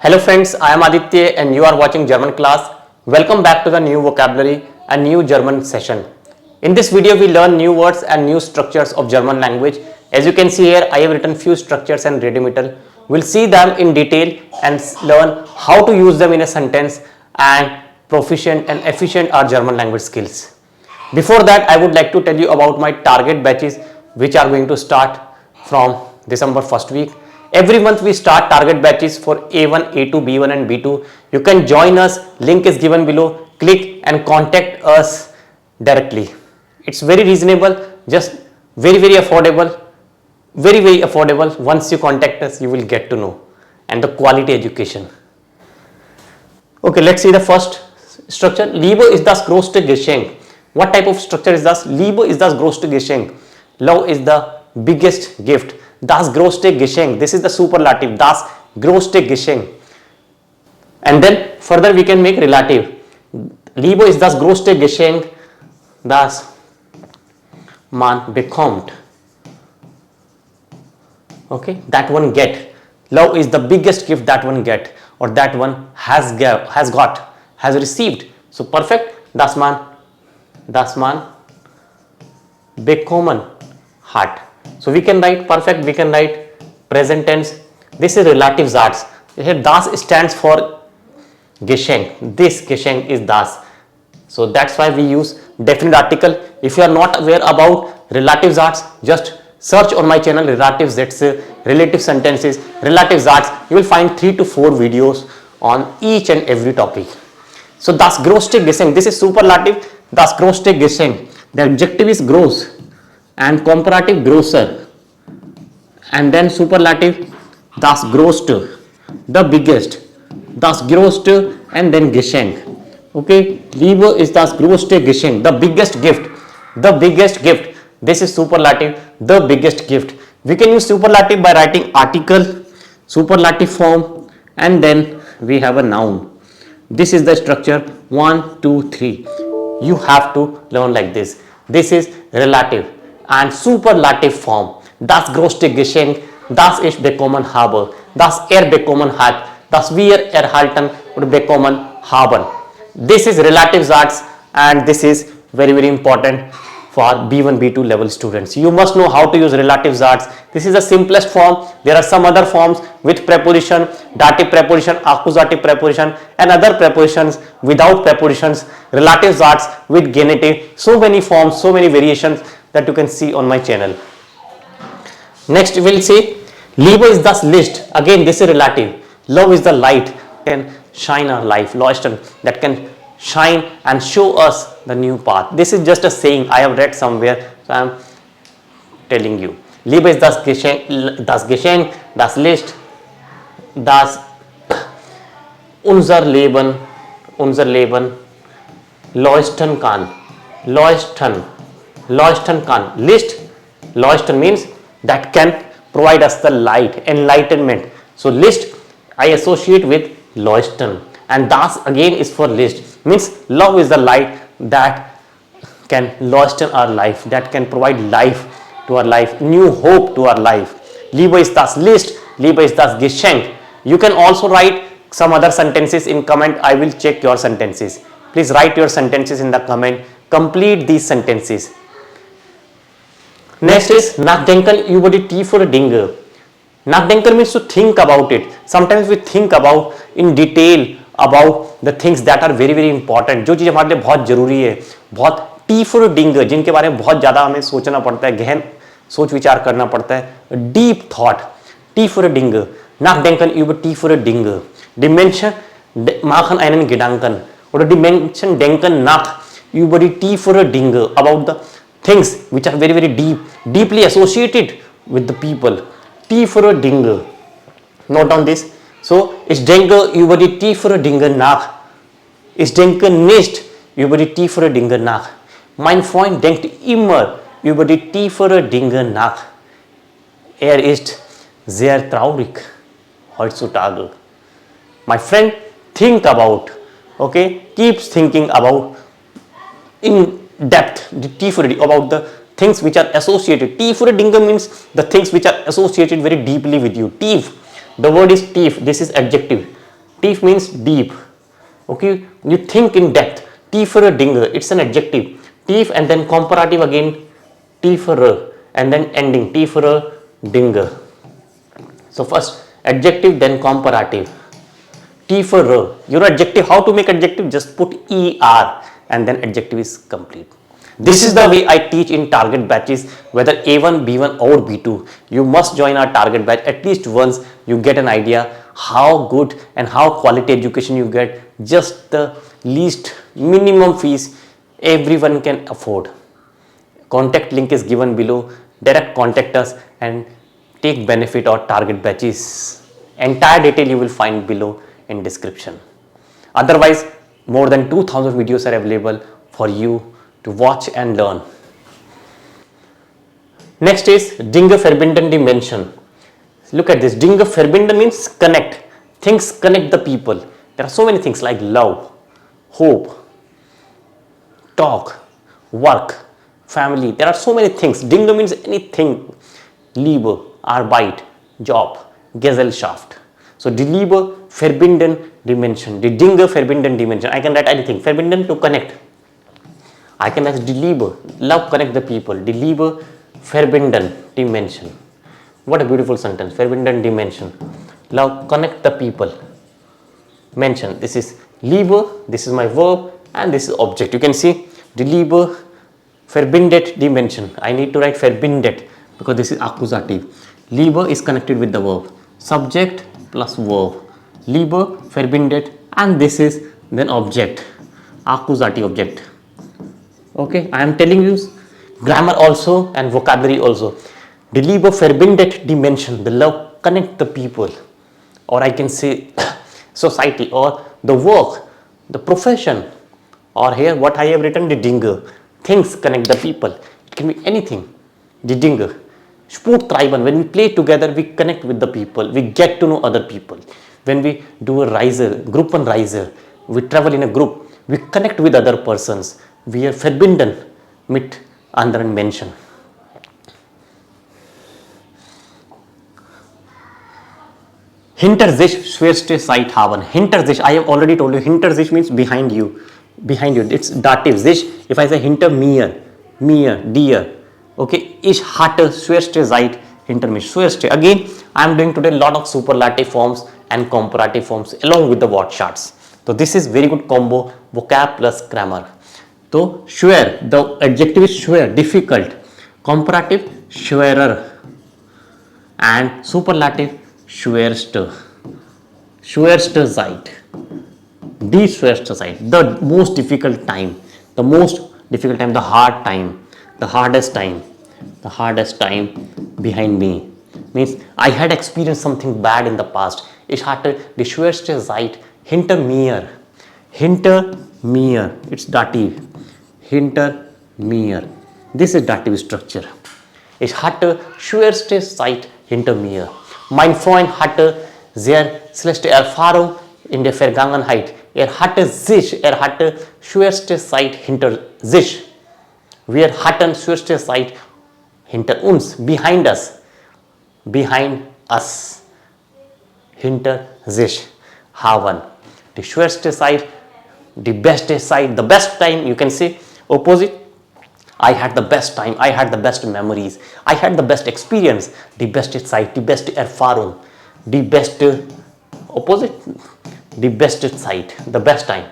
Hello friends, I am Aditya and you are watching German class. Welcome back to the new vocabulary and new German session. In this video we learn new words and new structures of German language. As you can see here, I have written few structures and ready meter. We'll see them in detail and learn how to use them in a sentence and proficient and efficient our German language skills. Before that, I would like to tell you about my target batches which are going to start from December 1st week. Every month we start target batches for A1, A2, B1 and B2. You can join us, link is given below. Click and contact us directly. It's very reasonable, just very affordable, very affordable. Once you contact us, you will get to know and the quality education. Okay, let's see the first structure. Liebe ist das größte Geschenk. What type of structure is this? Liebe ist das größte Geschenk. Love is the biggest gift. Das größte Geschenk. This is the superlative. Das größte Geschenk. And then further we can make relative. Liebe ist das größte Geschenk, das man bekommt. Okay, that one get. Love is the biggest gift that one get, or that one has received. So perfect. Das man bekommen hat. So we can write perfect, we can write present tense. This is relative Satz. Here das stands for Geschenk. This Geschenk is das. So that's why we use definite article. If you are not aware about relative Satz, just search on my channel relatives, that's relative sentences, relative Satz. You will find 3 to 4 videos on each and every topic. So das größte Geschenk, this is superlative, das größte Geschenk. The adjective is gross and comparative grosser, and then superlative das größte, the biggest, das größte, and then Geschenk. Okay, Liebe ist das größte Geschenk, the biggest gift, the biggest gift. This is superlative, the biggest gift. We can use superlative by writing article, superlative form, and then we have a noun. This is the structure 1, 2, 3. You have to learn like this. This is relative and superlative form. Das größte Geschenk, das ich bekommen habe, das bekommen hat, das wir erhalten oder bekommen haben. This is relative Satz, and this is very important for B1, B2 level students. You must know how to use relative Satz. This is the simplest form. There are some other forms with preposition, dative preposition, accusative preposition, and other prepositions without prepositions, relative Satz with genitive. So many forms, so many variations that you can see on my channel. Next we will see Liebe ist das Licht. Again this is relative. Love is the light, can shine our life. Leuchten, that can shine and show us the new path. This is just a saying I have read somewhere, so I am telling you. Liebe ist das Geschenk, das Licht, das unser Leben leuchten kann. Leuchten kann. Licht, leuchten means that can provide us the light, enlightenment. So Licht I associate with leuchten, and das again is for Licht, means love is the light that can leuchten our life, that can provide life to our life, new hope to our life. Liebe ist das Licht, Liebe ist das Geschenk. You can also write some other sentences in comment. I will check your sentences. Please write your sentences in the comment. Complete these sentences. Next is nachdenken über die tiefere Dinge. Nachdenken means to think about it. Sometimes we think about in detail about the things that are very important. जो चीज़ हमारे लिए बहुत जरूरी है, बहुत tiefer Dinge, जिनके बारे में बहुत ज़्यादा हमें सोचना पड़ता है, गहन सोच विचार करना पड़ता है. Deep thought, tiefer Dinge. Nachdenken über tiefere Dinge. Dimension machen einen Gedanken oder Dimension denken nach über die tiefere Dinge, about the things which are very deep, deeply associated with the people. Tiefere Dinge. Note down this. So, ich denke über die tiefere Dinge nach. Ich denke nicht über die tiefere Dinge nach. Mein Freund denkt immer über die tiefere Dinge nach. Ist sehr traurig heutzutage. My friend think about, okay, keeps thinking about in depth, the tiefer, about the things which are associated. Tiefere Dinge means the things which are associated very deeply with you. Tief, the word is tief, this is adjective. Tief means deep. Okay, you think in depth. Tiefer Dinge, it's an adjective. Tief and then comparative again, tiefer and then ending, tiefer Dinge. So first adjective, then comparative. Tiefer, your adjective, how to make adjective? Just put er and then adjective is complete. This is the way I teach in target batches, whether A1, B1 or B2. You must join our target batch at least once. You get an idea how good and how quality education you get. Just the least minimum fees everyone can afford. Contact link is given below. Direct contact us and take benefit of target batches. Entire detail you will find below in description. Otherwise, more than 2000 videos are available for you to watch and learn. Next is Dinge verbinden die Menschen. Look at this. Dinge verbinden means connect. Things connect the people. There are so many things like love, hope, talk, work, family. There are so many things. Dinge means anything. Liebe, Arbeit, Job, Gesellschaft. So die Liebe verbinden die Menschen. Die Dinge verbinden die Menschen. I can write anything. Verbinden to connect. I can write die Liebe, love connect the people. Die Liebe verbinden die Menschen. What a beautiful sentence. Verbinden die Menschen. Love connect the people. Menschen. This is Liebe, this is my verb and this is object. You can see die Liebe verbindet die Menschen. I need to write verbindet because this is accusative. Liebe is connected with the verb. Subject plus verb. Liebe verbindet and this is then object. Accusative object. Okay, I am telling you grammar also and vocabulary also. Die Liebe verbindet die Menschen. The love connect the people. Or I can say society or the work, the profession. Or here what I have written, die Dinge. Things connect the people. It can be anything. Die Dinge. Sport treiben. When we play together, we connect with the people. We get to know other people. When we do a Gruppenreise, we travel in a group. We connect with other persons. We are verbinden mit anderen Menschen. Hinter sich schwerste Zeit haben. Hinter sich, I have already told you, hinter sich means behind you. Behind you, it's dative. Sich, if I say hinter mir, dir. Okay, ich hatte schwerste Zeit hinter mich. Schwerste. Again, I am doing today a lot of superlative forms and comparative forms along with the Wortschatz. So this is very good combo, vocab plus grammar. So schwer, the adjective is schwer, difficult. Comparative, schwerer. And superlative, schwerste. Schwerste Zeit. Die schwerste Zeit. The most difficult time. The most difficult time, the hard time. The hardest time. The hardest time behind me. Means I had experienced something bad in the past. Ich hatte die schwerste Zeit hinter mir. Hinter mir. It's dative. Hinter mir. This is dative structure. Ich hatte schwerste Zeit hinter mir. Mein Freund hatte sehr schlechte Erfahrung in der Vergangenheit. Hatte schwerste Zeit hinter sich. Wir hatten schwerste Zeit hinter uns. Behind us. Behind us. Hinter sich haben. Die schwerste Zeit, die beste Zeit, the best time, you can say opposite. I had the best time, I had the best memories, I had the best experience, die beste Zeit, die beste Erfahrung, die beste, opposite, die beste Zeit, the best time,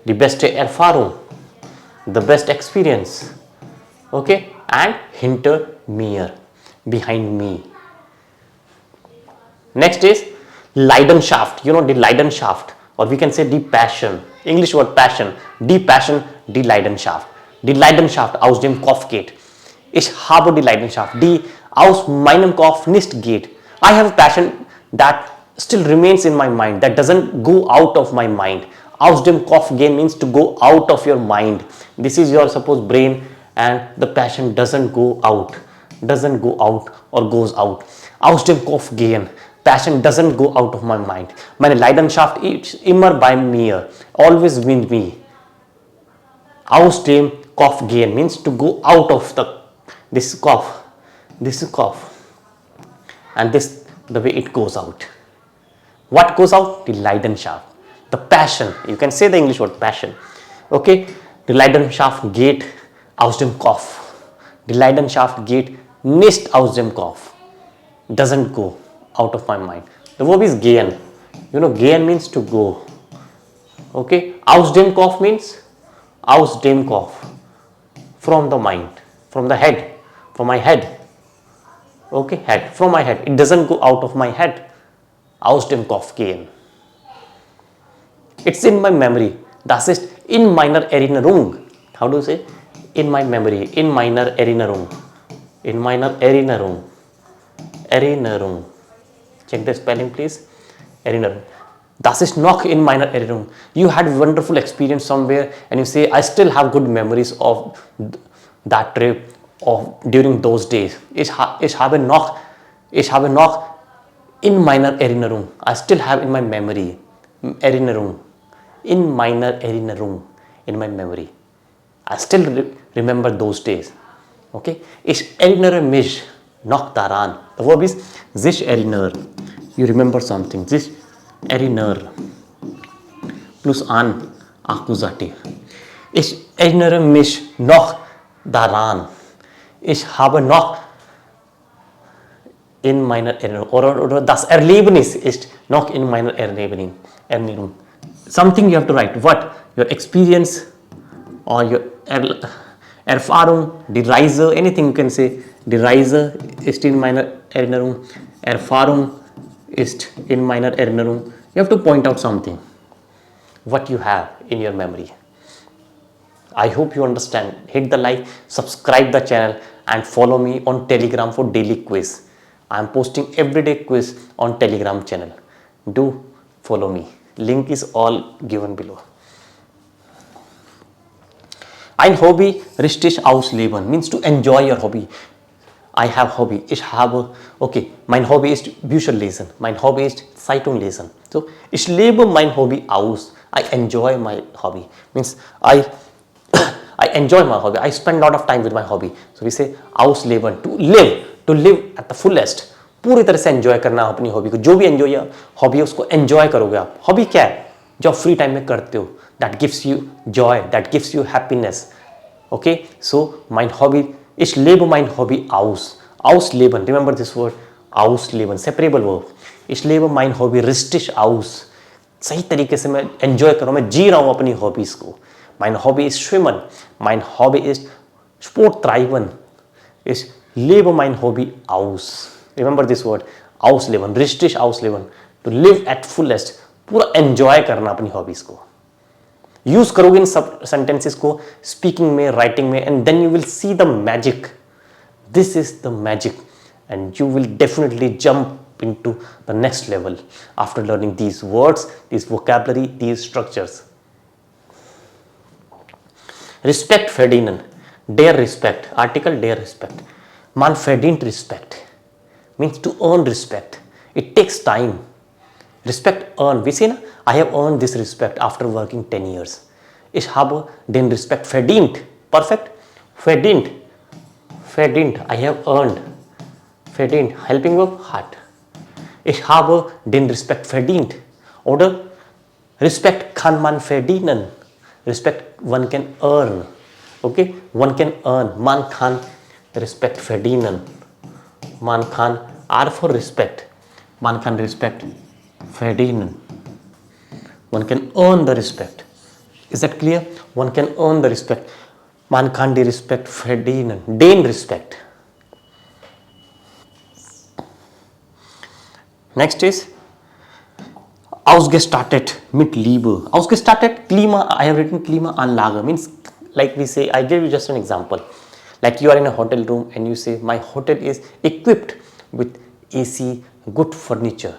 die beste Erfahrung, the best experience, okay, and hinter mir, behind me. Next is Leidenschaft, you know the Leidenschaft, or we can say die Passion, English word passion, die Passion, die Leidenschaft. Die Leidenschaft aus dem Kopf geht. Ich habe die Leidenschaft, die aus meinem Kopf nicht geht. I have a passion that still remains in my mind, that doesn't go out of my mind. Aus dem Kopf gehen means to go out of your mind. This is your suppose brain and the passion doesn't go out or goes out. Aus dem Kopf gehen. Passion doesn't go out of my mind. Meine Leidenschaft ist immer bei mir, always with me. Aus dem Kopf gehen means to go out of this cough, and this the way it goes out. What goes out? The Leidenschaft. the passion. You can say the English word passion. Okay, die Leidenschaft geht aus dem Kopf. Die Leidenschaft geht nicht aus dem Kopf. Doesn't go out of my mind. The verb is gehen. You know, gehen means to go. Okay, aus dem Kopf means aus dem Kopf, from the mind, from the head, from my head. Okay, head, from my head. It doesn't go out of my head. Aus dem Kopf gehen. It's in my memory. Das ist in meiner Erinnerung. How do you say? In my memory. In meiner Erinnerung. In meiner Erinnerung. Erinnerung. Check the spelling, please. Erinnerung. Das ist noch in meiner Erinnerung. You had wonderful experience somewhere and you say, I still have good memories of that trip during those days. Ich habe noch in meiner Erinnerung. I still have in my memory. Erinnerung. In meiner Erinnerung. In my memory. I still remember those days. Okay. Ich erinnere mich noch daran. The verb is sich erinnern. You remember something. Sich erinnern. Plus an Akkusativ. Ich erinnere mich noch daran. Ich habe noch in meiner Erinnerung. Oder das Erlebnis ist noch in meiner Erinnerung. Something you have to write. What? Your experience or your Erfahrung, die Reise, anything you can say. Die Reise ist in meiner Erinnerung. Erfahrung ist in meiner Erinnerung. You have to point out something. What you have in your memory. I hope you understand. Hit the like, subscribe the channel and follow me on Telegram for daily quiz. I am posting everyday quiz on Telegram channel. Do follow me. Link is all given below. Ein Hobby richtig ausleben means to enjoy your hobby. I have hobby. Ich habe, okay, mein Hobby ist Bücher lesen. Mein Hobby ist Zeitung lesen. So, ich lebe mein Hobby aus. I enjoy my hobby. Means I enjoy my hobby. I spend a lot of time with my hobby. So we say ausleben, to live at the fullest. पूरी तरह से enjoy करना अपनी hobby को. जो भी enjoy hobby है उसको एंजॉय करोगे आप. हॉबी क्या है? जो आप फ्री टाइम में करते हो. That gives you joy. That gives you happiness. Okay. So mein Hobby. Ich lebe mein Hobby aus. Ausleben. Remember this word. Ausleben. Separable verb. Ich lebe mein Hobby richtig aus. सही तरीके से मैं enjoy कर रहा हूँ. मैं जी रहा हूँ अपनी हॉबीज को. Mein Hobby ist Schwimmen. Mein Hobby ist Sport treiben. Ich lebe mein Hobby aus. Remember this word. Ausleben. Richtig ausleben. To live at fullest. पूरा एंजॉय करना अपनी हॉबीज को. यूज करोगे इन सब सेंटेंसेस को स्पीकिंग में, राइटिंग में, and then you will see the magic. This is the magic and you will definitely jump into the next level after learning these words, these vocabulary, these structures. Respect verdienen. Dare respect. Article dare respect. Man verdient respect. Means to earn respect. It takes time. Respect earned. We say, I have earned this respect after working 10 years. Ich habe den Respekt verdient. Perfect. Verdient. Verdient. I have earned. Verdient. Helping verb. Hat. Ich habe den Respekt verdient. Oder Respect kann man verdienen. Respect one can earn. Okay, one can earn. Man kann Respekt verdienen. Man kann R for respect. Man kann Respekt verdienen. One can earn the respect. Is that clear? One can earn the respect. Man kann die Respekt verdienen. Den Respekt. Next is ausgestattet mit Liebe. Ausgestattet, Klima, I have written Klimaanlage means, like we say, I give you just an example. Like you are in a hotel room and you say, my hotel is equipped with AC, good furniture.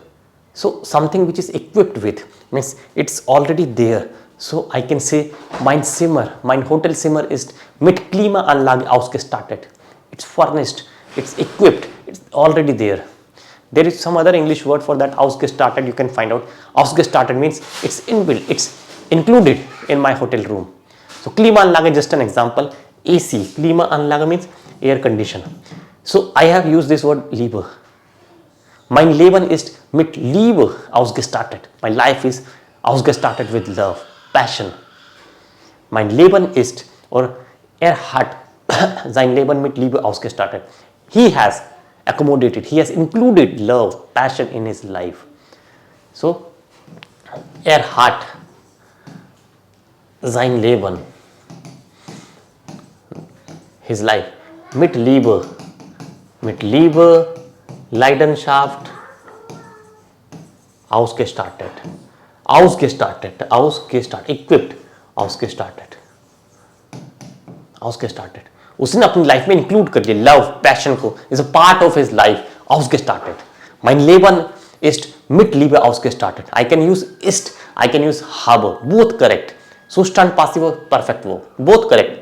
So something which is equipped with means it's already there. So I can say, mein Zimmer, mein Hotelzimmer ist mit Klimaanlage ausgestattet. It's furnished, it's equipped, it's already there. There is some other English word for that, ausgestattet, you can find out. Ausgestattet means it's inbuilt, it's included in my hotel room. So Klimaanlage is just an example. AC, Klimaanlage means air conditioner. So I have used this word Liebe. Mein Leben ist mit Liebe ausgestattet. My life is ausgestattet with love, passion. Mein Leben ist, or hat sein Leben mit Liebe ausgestattet. He has accommodated, he has included love, passion in his life. So, hat sein Leben, his life, mit Liebe, Leidenschaft, ausgestattet, equipped, ausgestattet. उसने अपनी life में include कर दिया love, passion को, is a part of his life, ausgestattet. Mein Leben ist mit Liebe ausgestattet. I can use ist, I can use habe, both correct. Zustand, passive, perfect verb, both correct.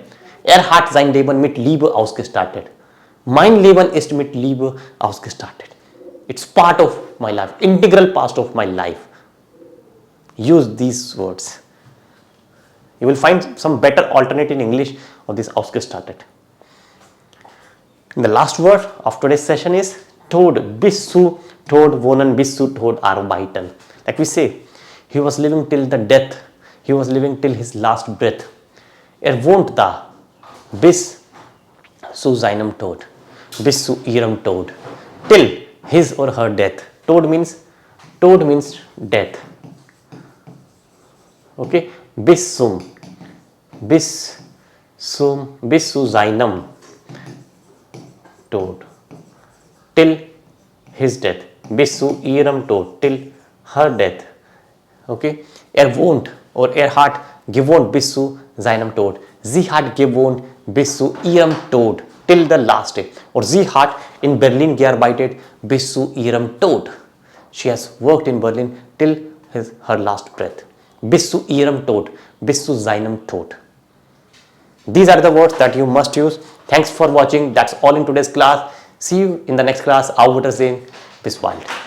Hat sein Leben mit Liebe ausgestattet. Mein Leben ist mit Liebe ausgestattet. It's part of my life, integral part of my life. Use these words. You will find some better alternate in English of this ausgestattet. And the last word of today's session is Tod. Bis zu Tod wohnen, bis zu Tod arbeiten. Like we say, he was living till the death. He was living till his last breath. Wohnt da bis zu seinem Tod. Bis zu ihrem Tod. Till his or her death. Tod means death. Okay. Bis zu seinem Tod. Till his death. Bis zu ihrem Tod. Till her death. Okay. Wohnt or hat gewohnt bis zu seinem Tod. Sie hat gewohnt bis zu ihrem Tod. Till the last day. Or sie hat in Berlin gearbeitet bis zu ihrem Tod. She has worked in Berlin till her last breath. Bis zu ihrem Tod. Bis zu seinem Tod. These are the words that you must use. Thanks for watching. That's all in today's class. See you in the next class. Auf Wiedersehen. Bis bald.